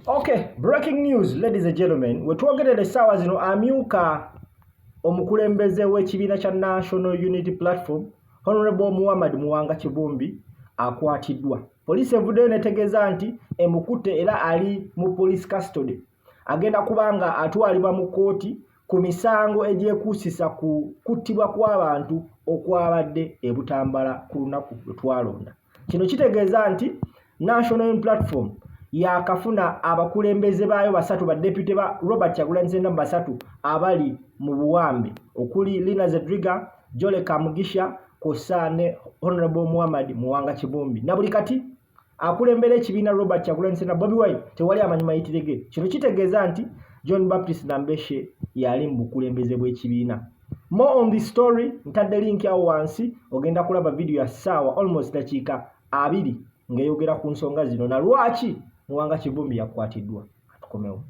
Okay, breaking news, ladies and gentlemen. Wetwogerere essaawa zino amyuka omukulembeze w'ekibiina kya National Unity Platform, Honorable Muhammad Muwanga Kibumbi akwatiddwa. Poliisi evuddeyo netegeeza nti emukutte era ali mu police custody. Agenda kubanga atwalibwa mu kkooti ku misango egyekuusisa ku kuttibwa kw'abantu okwabadde e Butambala ku lunaku lwe twalonda. Kino kitegeeza nti National Unity Platform yakafuna abakulembeze baayo basatu ba deputy ba Robert Kyagulanyi Ssentamu basatu abali mu buwambe okuli Lina Zedriga, Jole Kamugisha, Kosane, Honorable Muhammad Muwanga Kibumbi. Na buli kati akulembera ekibiina Robert Kyagulanyi Ssentamu Bobi Wine tewali amanyi mayitirege. Kino kitegeeza nti John Baptist Nambeshe yali mu bukulembeze bw'ekibiina. More on this story, ntadde link awo wansi ogenda kulaba video ya ssaawa almost dakiika 2 ng'eyogera ku nsonga zino na lwaki Muwanga Kibumbi yakwatiddwa. Tukomewo.